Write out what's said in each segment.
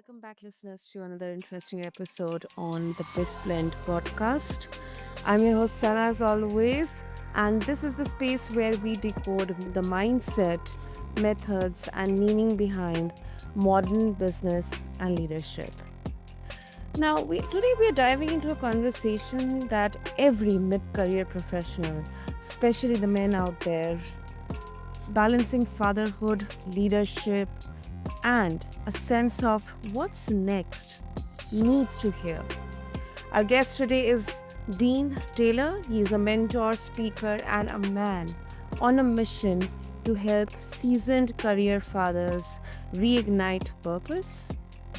Welcome back, listeners, to another interesting episode on the BizBlend Podcast. I'm your host, Sana, as always, and this is the space where we decode the mindset, methods, and meaning behind modern business and leadership. Now, today we are diving into a conversation that every mid career professional, especially the men out there, balancing fatherhood, leadership, and a sense of what's next needs to hear. Our guest today is Dean Taylor. He is a mentor, speaker, and a man on a mission to help seasoned career fathers reignite purpose,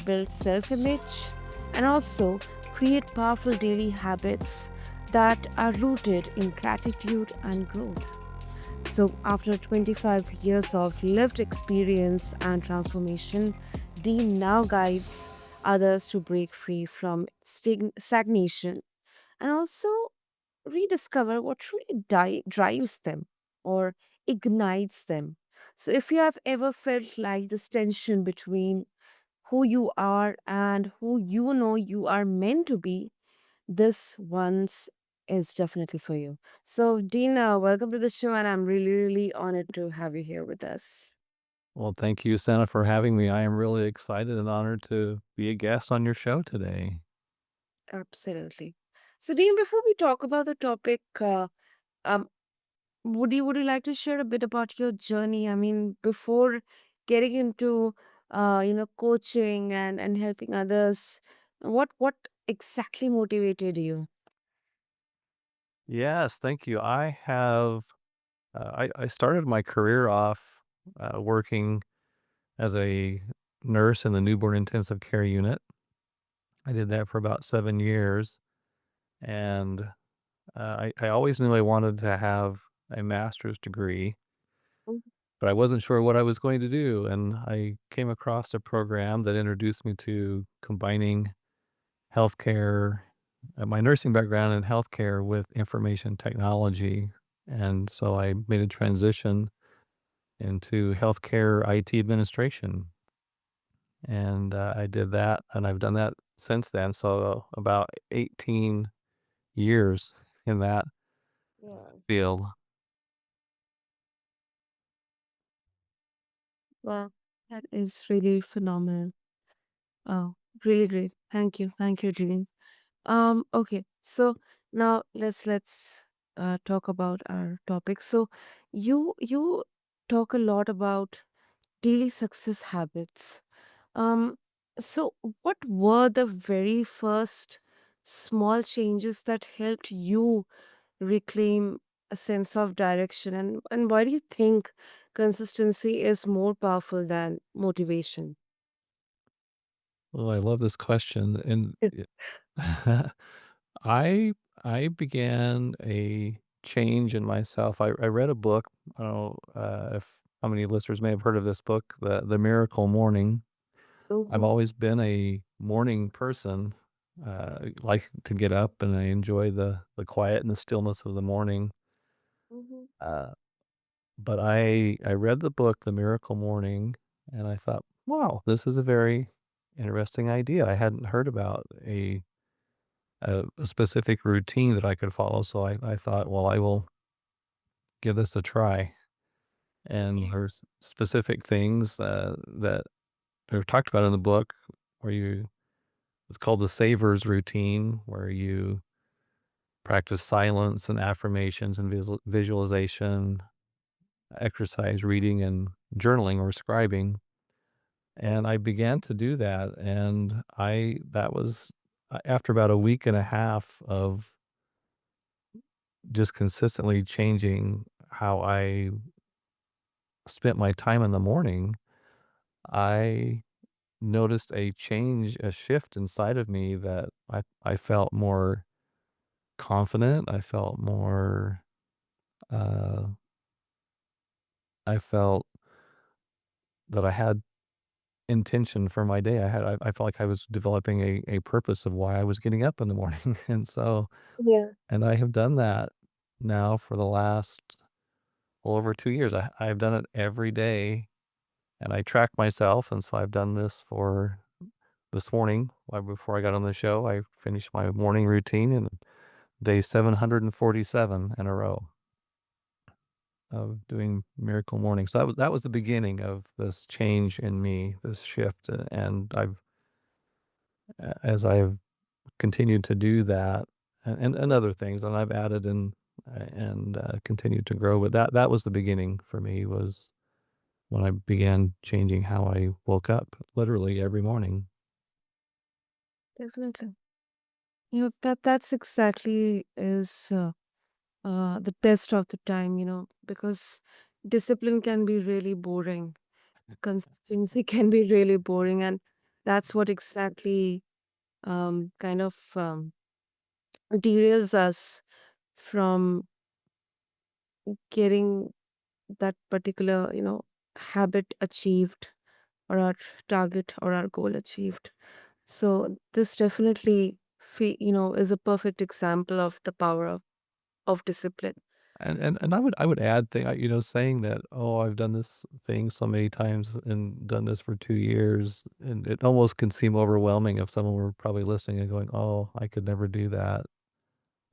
build self image, and also create powerful daily habits that are rooted in gratitude and growth. So, after 25 years of lived experience and transformation, Dean now guides others to break free from stagnation and also rediscover what truly drives them or ignites them. So, if you have ever felt like this tension between who you are and who you know you are meant to be, this once is definitely for you. So, Dina, welcome to the show, and I'm really, really honored to have you here with us. Well, thank you, Santa, for having me. I am really excited and honored to be a guest on your show today. Absolutely. So, Dean, before we talk about the topic, um, would you like to share a bit about your journey? I mean, before getting into coaching and helping others, what exactly motivated you? Yes, thank you. I started my career off working as a nurse in the newborn intensive care unit. I did that for about 7 years, and I always knew I wanted to have a master's degree, Mhm. but I wasn't sure what I was going to do. And I came across a program that introduced me to combining healthcare, my nursing background in healthcare with information technology. And so I made a transition into healthcare IT administration. And I did that, and I've done that since then. So about 18 years in that Yeah. field. Well, that is really phenomenal. Oh, really great. Thank you. Thank you, Jean. Okay. So now let's talk about our topic. So you talk a lot about daily success habits. Um, so what were the very first small changes that helped you reclaim a sense of direction, and why do you think consistency is more powerful than motivation? Well, I love this question. I I began a change in myself. I read a book. I don't know if how many listeners may have heard of this book, the Miracle Morning. I've Mhm, always been a morning person. Like to get up, and I enjoy the quiet and the stillness of the morning. mhm. Uh, but I read the book, The Miracle Morning, and I thought, wow, this is a very interesting idea. I hadn't heard about a specific routine that I could follow. So I thought, well, I will give this a try. And there's specific things that are talked about in the book where it's called the Savers routine, where you practice silence and affirmations and visualization, exercise, reading, and journaling or scribing. And I began to do that. And that was after about a week and a half of just consistently changing how I spent my time in the morning. I noticed a change, a shift inside of me that I felt more confident. Uh, I felt that I had intention for my day. I felt like I was developing a purpose of why I was getting up in the morning. Yeah. And I have done that now for the last well over 2 years. I've done it every day, and I track myself. And so I've done this for this morning, before I got on the show, I finished my morning routine and day 747 in a row of doing Miracle Morning. So that was the beginning of this change in me, this shift, and as I've continued to do that, and other things, and I've added in, and continued to grow. But that was the beginning for me, was when I began changing how I woke up, literally every morning. Definitely. That's exactly is the best of the time, because discipline can be really boring. Consistency can be really boring, and that's what exactly kind of derails us from getting that particular, habit achieved, or our target or our goal achieved. So this definitely, is a perfect example of the power of discipline. And I would add saying that, "Oh, I've done this thing so many times and done this for 2 years," and it almost can seem overwhelming if someone were probably listening and going, "Oh, I could never do that."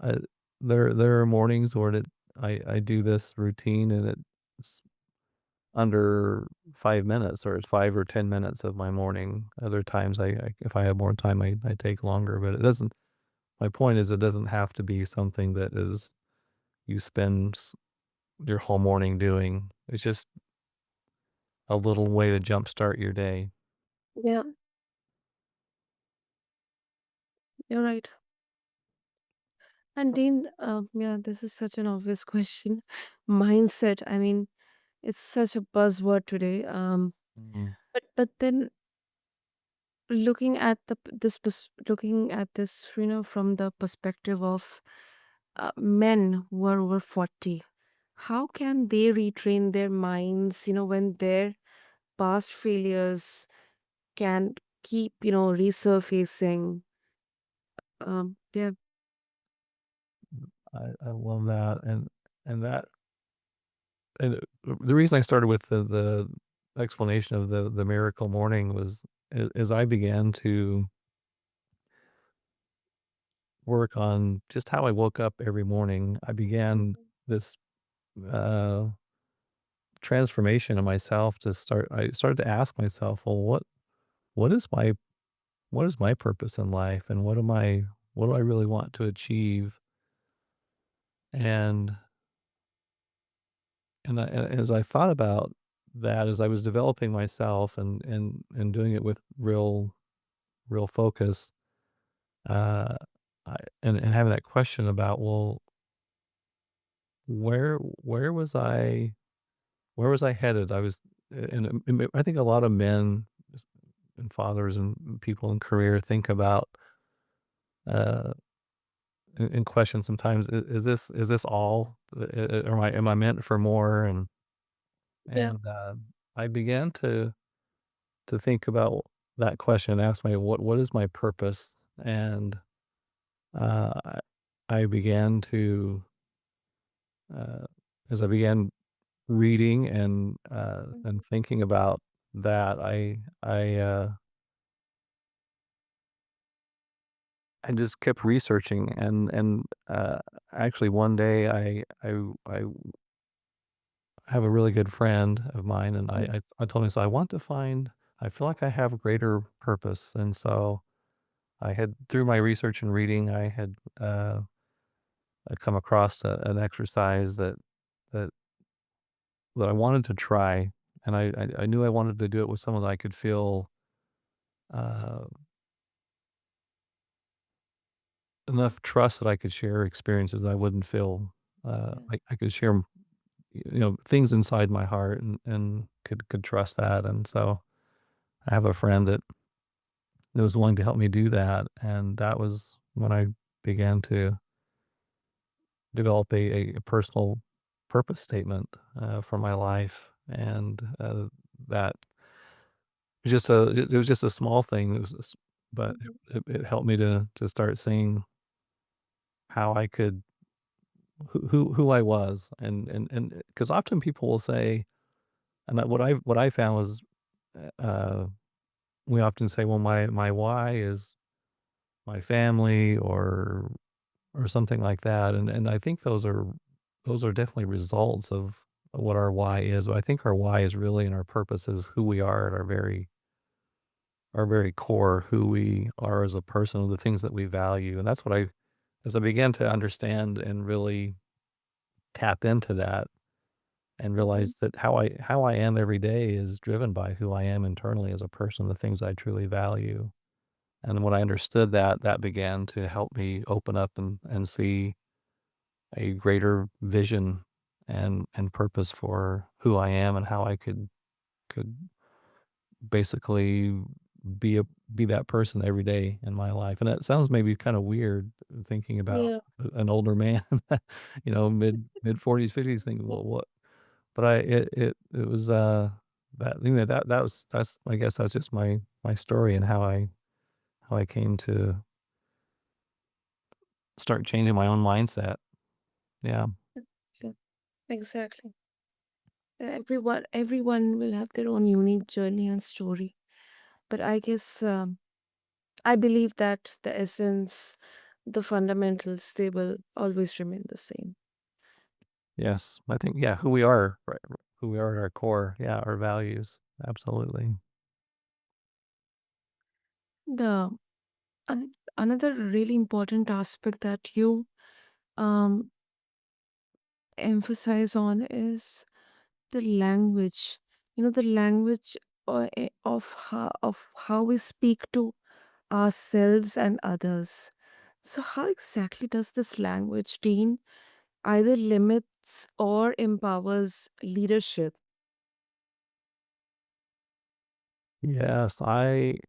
I there are mornings where I do this routine and it's under 5 minutes, or it's 5 or 10 minutes of my morning. Other times, if I have more time, I take longer, but it doesn't my point is, it doesn't have to be something that is you spend your whole morning doing. It's just a little way to jumpstart your day. Yeah, you're right. And Dean, yeah, this is such an obvious question. Mindset. I mean, it's such a buzzword today. Mhm. But then looking at looking at this, from the perspective of men who are over 40, how can they retrain their minds? When their past failures can keep, resurfacing. Yeah, I love that, and that and the reason I started with the explanation of the miracle morning was, as I began to work on just how I woke up every morning, I began this, uh, transformation in myself. I started to ask myself, "Well, what is my what is my purpose in life, and what do I really want to achieve?" And as I thought about that, as I was developing myself and doing it with real focus, uh, and having that question about, well, where was I headed? I think a lot of men and fathers and people in career think about, uh, and question sometimes, is this all? Am I meant for more? yeah. And I began to think about that question, ask me, what is my purpose? And I I began to, uh, as I began reading and thinking about that, I just kept researching, and actually one day I have a really good friend of mine, and I told him, so I feel like I have greater purpose. And so I had, through my research and reading, I come across an exercise that that I wanted to try, and I knew I wanted to do it with someone that I could feel, uh, enough trust that I could share experiences I wouldn't feel, I could share, things inside my heart, and could trust that. And so I have a friend that was willing to help me do that, and that was when I began to develop a personal purpose statement, for my life. And that it was just a small thing. It was just, but Mhm. it helped me to start seeing how I could, who I was. And because often people will say, what I found was, uh we often say, well, my why is my family or something like that. And I think those are definitely results of what our why is. I think our why is really, and our purpose is who we are at our very core, who we are as a person, the things that we value. And that's what as I began to understand and really tap into that and Mhm. realize that how I am every day is driven by who I am internally as a person, the things I truly value. And when I understood that, that began to help me open up and see a greater vision and purpose for who I am and how I could basically be a be that person every day in my life. And that sounds maybe kind of weird thinking about Yeah. an older man, mid 40s, 50s thinking, well, what? But it was that that was that's I guess that's just my story and how I came to start changing my own mindset. Yeah. Yeah, exactly. Everyone will have their own unique journey and story. But I guess I believe that the essence, the fundamentals, they will always remain the same. Yes. I think, yeah, who we are, right, who we are at our core. Yeah, our values. Absolutely. The another really important aspect that you um, emphasize on is the language. The language of how we speak to ourselves and others. So, how exactly does this language, Dean, either limits or empowers leadership? Yes, I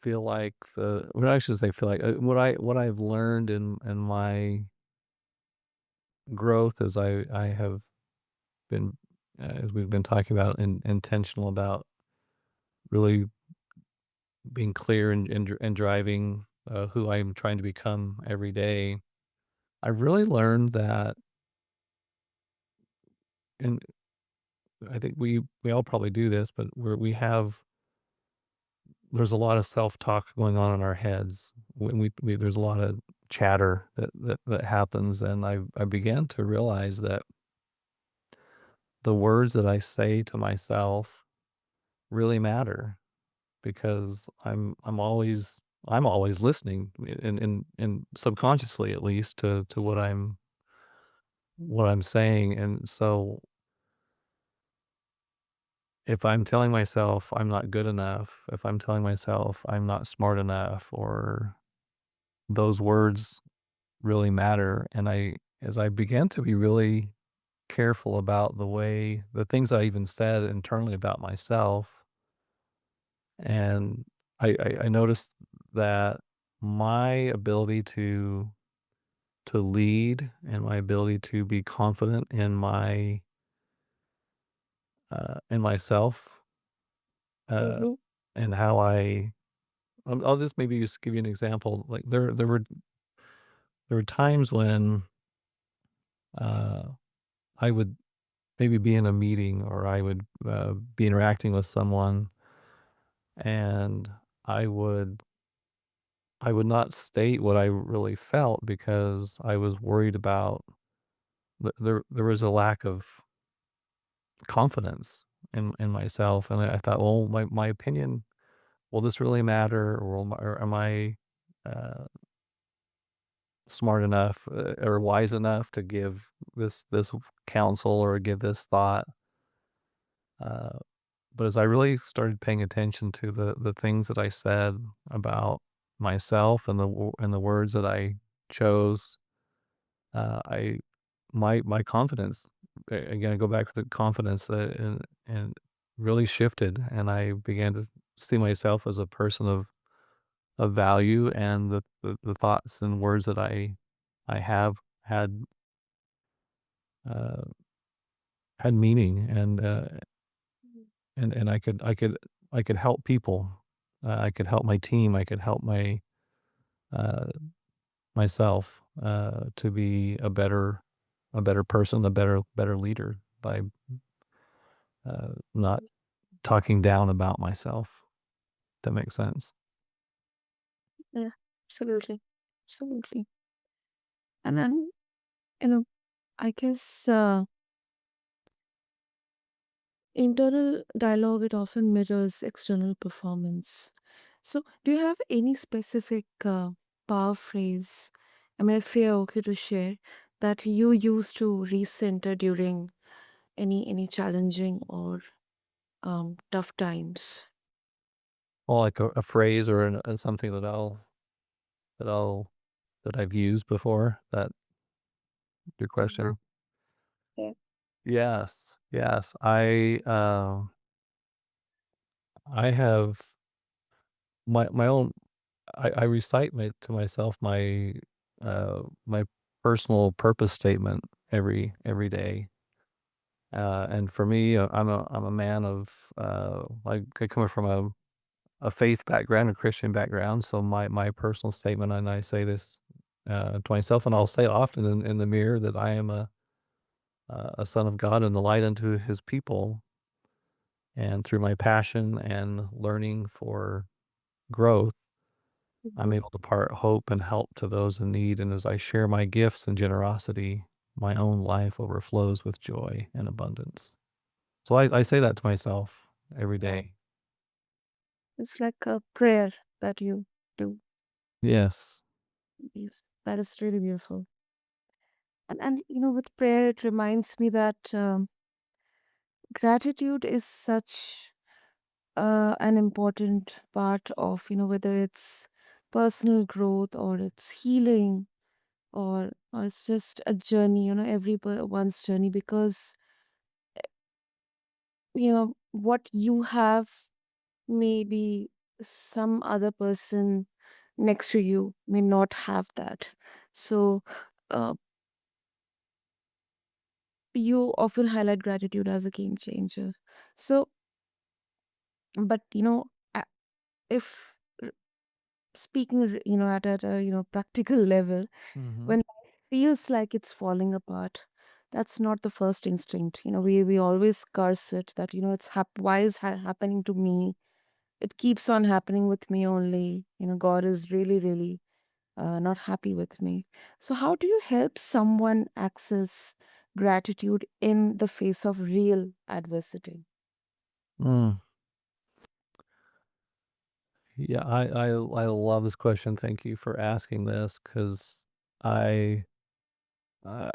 feel like what I should say feel like what I've learned in my growth as I have been as we've been talking about intentional about really being clear and driving who I'm trying to become every day. I really learned that, and I think we all probably do this, but we have there's a lot of self-talk going on in our heads. When we there's a lot of chatter that happens, and I began to realize that the words that I say to myself really matter because I'm always listening in subconsciously at least to what I'm saying. And so if I'm telling myself I'm not good enough, if I'm telling myself I'm not smart enough, or those words really matter. And as I began to be really careful about the things I even said internally about myself, and I noticed that my ability to lead and my ability to be confident in myself, uh, Mhm. and how I'll just maybe just give you an example. Like there were times when uh, I would maybe be in a meeting or I would be interacting with someone, and I would I would not state what I really felt because I was worried about there was a lack of confidence in myself, and I thought, well, my opinion, will this really matter, or am I uh, smart enough or wise enough to give this counsel or give this thought? Uh, but as I really started paying attention to the things that I said about myself and and the words that I chose, I my confidence again, I go back to the confidence and really shifted, and I began to see myself as a person of value, and the thoughts and words that I have had uh, had meaning, and I could help people. I could help my team. I could help uh, myself to be a better person, a better leader by not. talking down about myself. That makes sense. Yeah, absolutely. Absolutely. And then, you know, I guess internal dialogue, it often mirrors external performance. So, do you have any specific power phrase, I mean, if you're okay to share, that you use to recenter during any challenging or tough times? Well, like a phrase or something that I'll that I've used before. That your question? Yeah. Yes, yes. I have my own. I recite to myself my personal purpose statement every day. And for me, I'm a man of I come from a faith background, a Christian background. So my personal statement, and I say this to myself, and I'll say it often in the mirror, that I am a son of God and the light unto His people. And through my passion and learning for growth, I'm Mhm. able to part hope and help to those in need. And as I share my gifts and generosity, my own life overflows with joy and abundance. So I say that to myself every day. It's like a prayer that you do. Yes. That is really beautiful. And with prayer, it reminds me that gratitude is such an important part of, whether it's personal growth or it's healing or it's just a journey, one's journey, because what you have, maybe some other person next to you may not have that. So uh, you often highlight gratitude as a game changer. So, but a- if speaking, at a practical level, Hmm. when life feels like it's falling apart, that's not the first instinct. We always curse it, that it's why is happening to me? It keeps on happening with me only. God is really, really not happy with me. So, how do you help someone access gratitude in the face of real adversity? Mm. Yeah, I love this question. Thank you for asking this, because I, uh,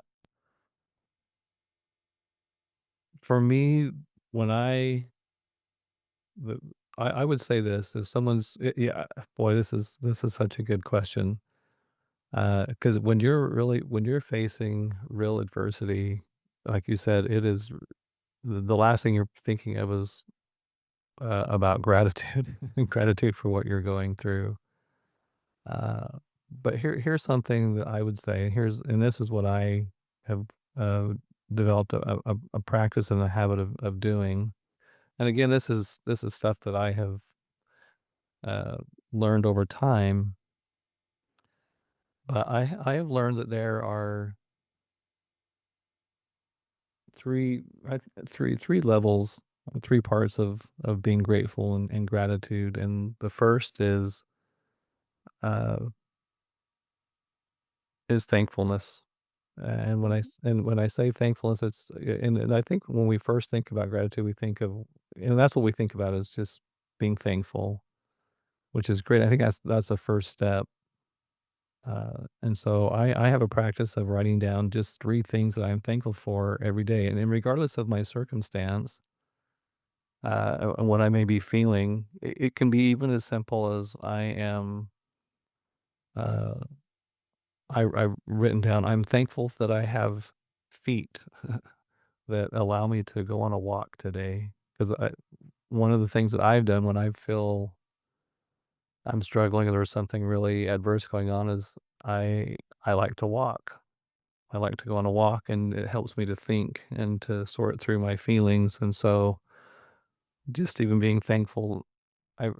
for me, when the- I would say this, if yeah, boy, this is such a good question. Because when you're facing real adversity, like you said, it is the last thing you're thinking of is about gratitude, gratitude for what you're going through. But here's something that I would say. And this is what I have uh, developed a practice and a habit of doing. And again, this is stuff that I have uh, learned over time. But I have learned that there are three three levels, three parts of being grateful and gratitude. And the first uh, is thankfulness. And when I say thankfulness, and I think when we first think about gratitude, we think of, and that's what we think about, is just being thankful, which is great. I think that's the first step. And so I have a practice of writing down just three things that I'm thankful for every day, and regardless of my circumstance, and what I may be feeling, it can be even as simple as uh, I've written down, I'm thankful that I have feet that allow me to go on a walk today. Because one of the things that I've done when I feel I'm struggling or there's something really adverse going on is I I like to walk. I like to go on a walk, and it helps me to think and to sort through my feelings. And so just even being thankful, and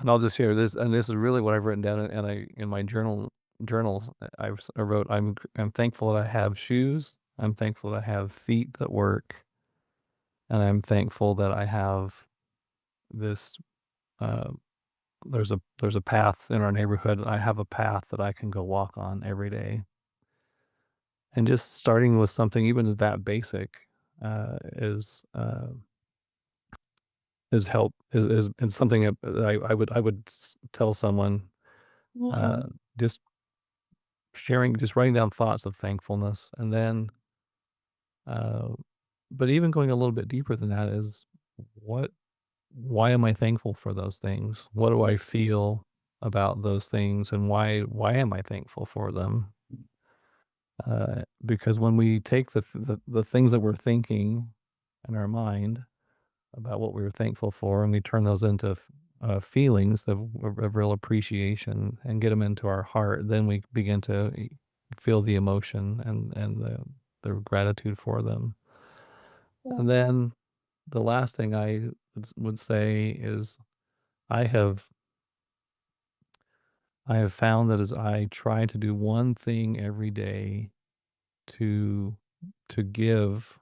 I'll just share this, and this is really what I've written down, and I in my journal I wrote, I'm thankful that I have shoes. I'm thankful that I have feet that work, and I'm thankful that I have this uh, there's a path in our neighborhood. I have a path that I can go walk on every day, and just starting with something even that basic uh, is uh, help is something that I would tell someone, uh, Mm-hmm. just just writing down thoughts of thankfulness, and then uh, but even going a little bit deeper than that is what why am I thankful for those things? What do I feel about those things, and why am I thankful for them? Because when we take the things that we're thinking in our mind about what we were thankful for, and we turn those into feelings of real appreciation and get them into our heart, then we begin to feel the emotion and the gratitude for them. Yeah. And then the last thing I would say is I have I have found that as I try to do one thing every day to give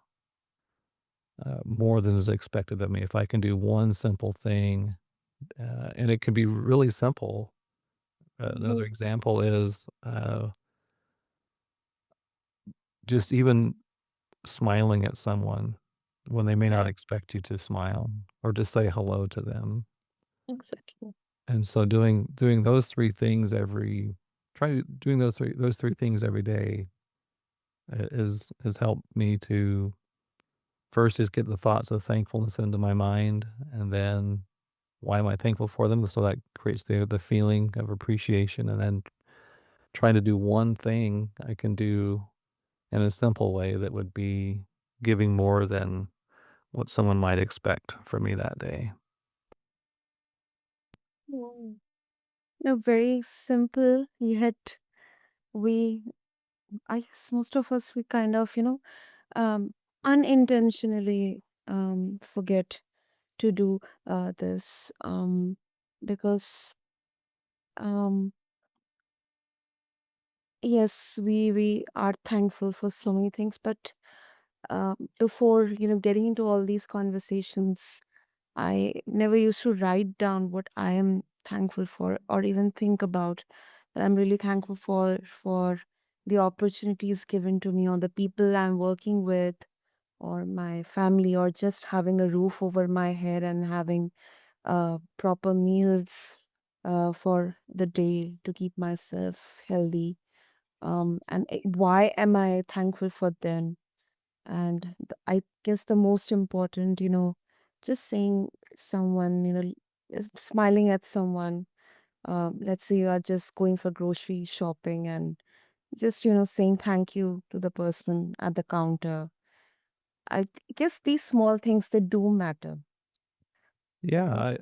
more than is expected of me. If I can do one simple thing, and it can be really simple. Mhm. Another example is just even smiling at someone when they may not Yeah, expect you to smile, or to say hello to them. exactly. And so doing those three things doing those three things every day has helped me to first is get the thoughts of thankfulness into my mind, and then why am I thankful for them? So that creates the feeling of appreciation, and then trying to do one thing I can do in a simple way that would be giving more than what someone might expect from me that day. Mm. No, very simple. Yet we, I guess most of us, we kind of, um, unintentionally forget to do this because um, yes, we are thankful for so many things, but before getting into all these conversations, I never used to write down what I am thankful for, or even think about that I'm really thankful for the opportunities given to me, or the people I'm working with, or my family, or just having a roof over my head and having proper meals for the day to keep myself healthy. Why am I thankful for them? And I guess the most important, just saying someone, just smiling at someone. Let's say you are just going for grocery shopping and just, saying thank you to the person at the counter. Guess these small things, they do matter. Yeah,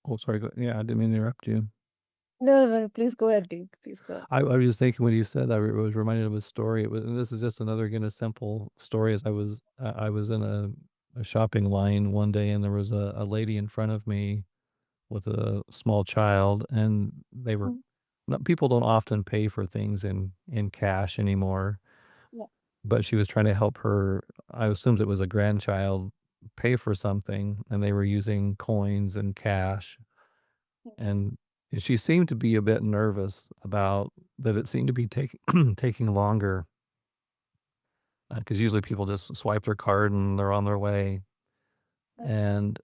Mm. sorry. Yeah, I didn't mean to interrupt you. No, no, no, please go ahead, Dean. Please go ahead. I was just thinking when you said that, I was reminded of a story. And this is just another, again, a simple story. As I was in a shopping line one day, and there was a lady in front of me with a small child, and they were Mm. people don't often pay for things in cash anymore, Yeah. but she was trying to help her. I assumed it was a grandchild pay for something, and they were using coins and cash, and she seemed to be a bit nervous about that. It seemed to be taking taking longer, because usually people just swipe their card and they're on their way. Yeah. And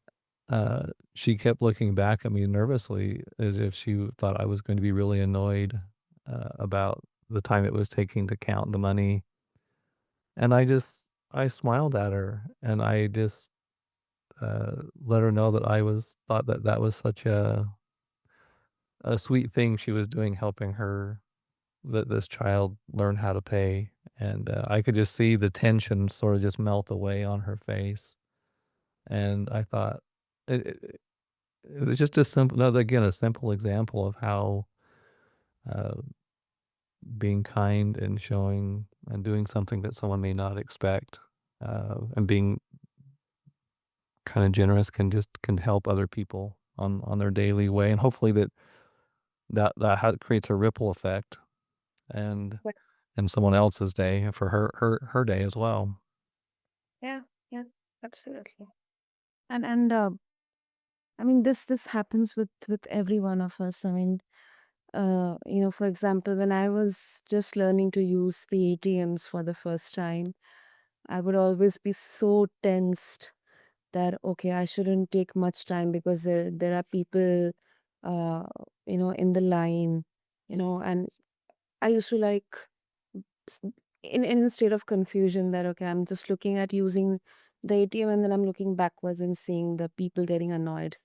uh, she kept looking back at me nervously, as if she thought I was going to be really annoyed about the time it was taking to count the money. And I smiled at her, and I just let her know that I was thought that that was such a sweet thing she was doing, helping her that this child learn how to pay. And I could just see the tension sort of just melt away on her face. And I thought it was just a simple, another, again, a simple example of how uh, being kind and showing and doing something that someone may not expect, and being kind of generous can help other people on their daily way, and hopefully creates a ripple effect, and But someone else's day for her day as well. yeah, yeah, absolutely. And I mean, this happens with every one of us. I mean, for example, when I was just learning to use the ATMs for the first time, I would always be so tensed that okay, I shouldn't take much time because there are people, uh, in the line, and I used to like in a state of confusion that okay, I'm just looking at using the ATM and then I'm looking backwards and seeing the people getting annoyed.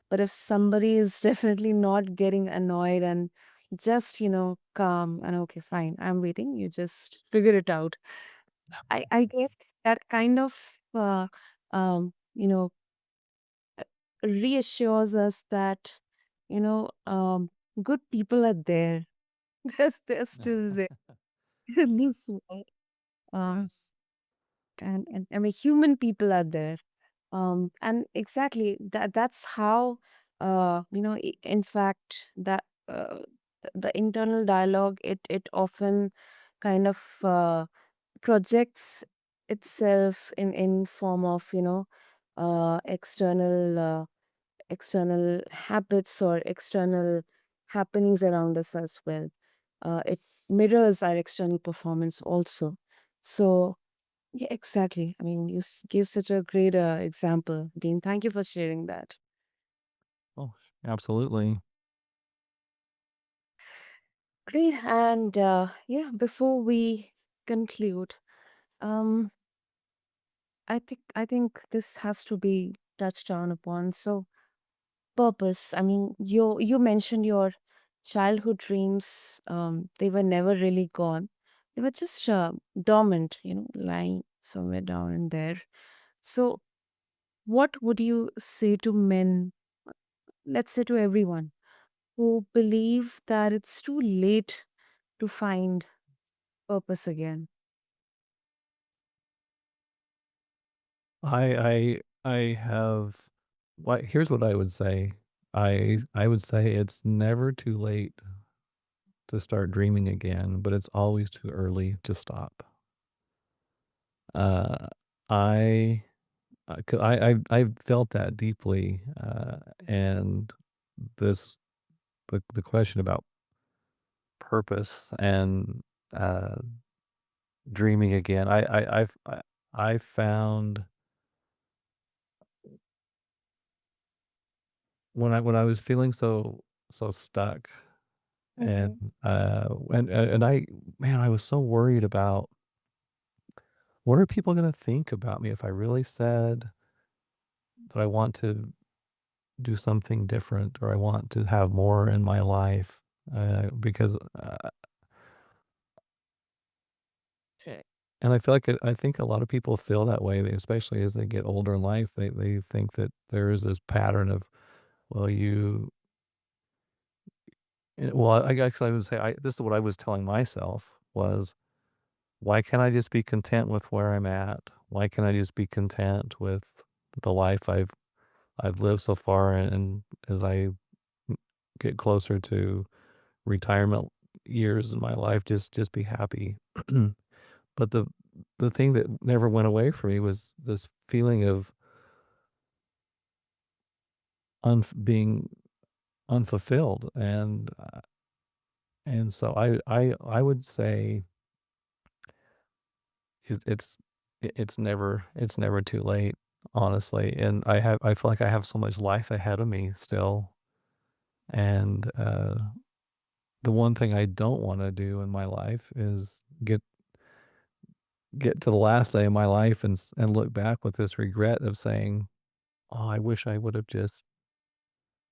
But if somebody is definitely not getting annoyed and just, calm and okay, fine, I'm waiting, you just figure it out. I guess that kind of, um, you know, reassures us that, you know, um, good people are there. They're still there in this world. Um, Yes. and I mean, human people are there. And exactly that's how, in fact, that the internal dialogue, it often kind of projects itself in form of, external habits or external happenings around us as well. It mirrors our external performance also. So yeah, exactly. I mean, you gave such a great example, Dean. Thank you for sharing that. Oh, absolutely. Great. And yeah, before we conclude, um, I think this has to be touched on upon. So purpose. I mean, you mentioned your childhood dreams. They were never really gone. They were just dormant, lying somewhere down in there. So, what would you say to men? Let's say to everyone who believe that it's too late to find purpose again. I have here's what I would say. I would say it's never too late to start dreaming again, but it's always too early to stop. Uh, I, 'Cause I felt that deeply, and this the question about purpose and uh, dreaming again. I found when I was feeling so stuck and Mhm. and I man, I was so worried about what are people going to think about me if I really said that I want to do something different or I want to have more in my life because eh, and I feel like I think a lot of people feel that way, especially as they get older in life. They think that there is this pattern of well, well, I guess I would say this is what I was telling myself was why can't I just be content with where I'm at? Why can't I just be content with the life I've lived so far and as I get closer to retirement years in my life, just be happy. But the thing that never went away from me was this feeling of being unfulfilled, and so I would say it's it's never too late, honestly. And I feel like I have so much life ahead of me still, and the one thing I don't want to do in my life is get to the last day of my life and look back with this regret of saying, "Oh, I wish I would have just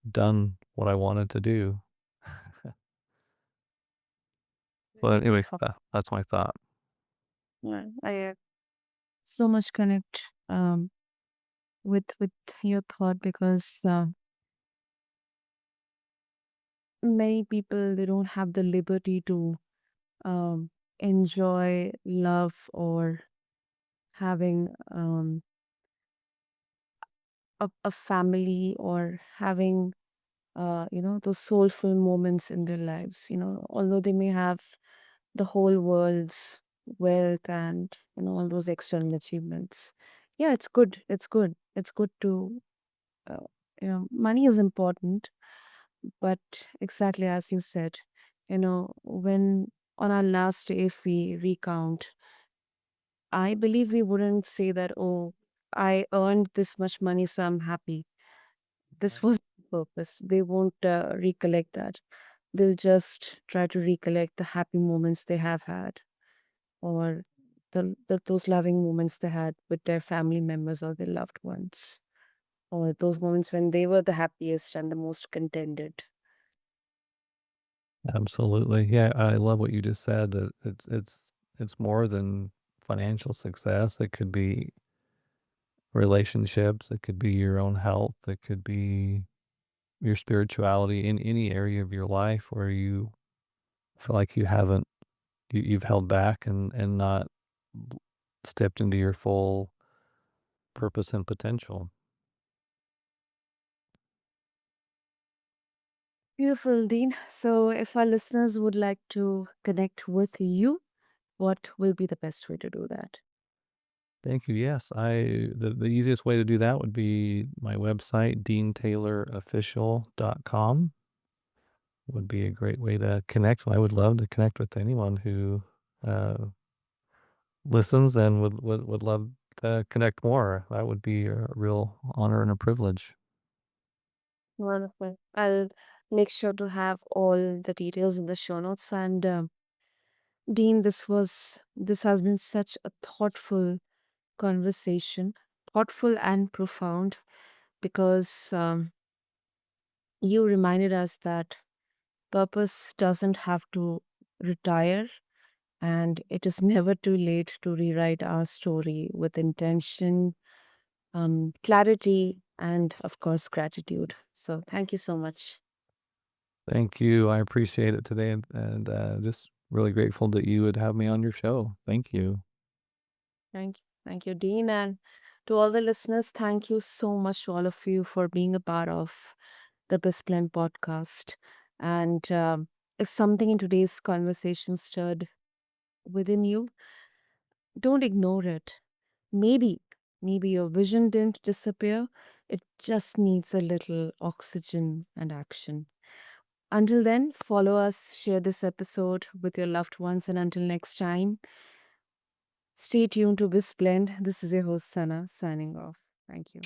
done what I wanted to do." But anyway, that's my thought. Yeah, I so much connect with your thought because many people they don't have the liberty to um, enjoy love or having a family or having those soulful moments in their lives. Although they may have the whole world's wealth and all those external achievements. Yeah, it's good. It's good to Money is important, but exactly as you said, when on our last day, if we recount, I believe we wouldn't say that, oh, I earned this much money, so I'm happy. This was the purpose. They won't recollect that. They'll just try to recollect the happy moments they have had, or those loving moments they had with their family members or their loved ones, or those moments when they were the happiest and the most contented. Absolutely. Yeah, I love what you just said that it's more than financial success. It could be relationships, it could be your own health, it could be your spirituality in any area of your life where you feel like you've held back and not l- stepped into your full purpose and potential. Beautiful, Dean. So, if our listeners would like to connect with you, what will be the best way to do that? Thank you. Yes, the easiest way to do that would be my website, deantaylorofficial.com would be a great way to connect. I would love to connect with anyone who uh, listens and would love to connect more. That would be a real honor and a privilege. Wonderful. I'll make sure to have all the details in the show notes. And Dean, this has been such a thoughtful conversation, thoughtful and profound, because you reminded us that purpose doesn't have to retire, and it is never too late to rewrite our story with intention, clarity, and of course, gratitude. So, thank you so much. Thank you. I appreciate it today and just really grateful that you would have me on your show. Thank you. Thank you. Thank you, Dean. And to all the listeners, thank you so much to all of you for being a part of the BizBlend podcast. And if something in today's conversation stirred within you, don't ignore it. Maybe, maybe your vision didn't disappear. It just needs a little oxygen and action. Until then, follow us, share this episode with your loved ones, and until next time, stay tuned to BizBlend. This is your host, Sana, signing off. Thank you.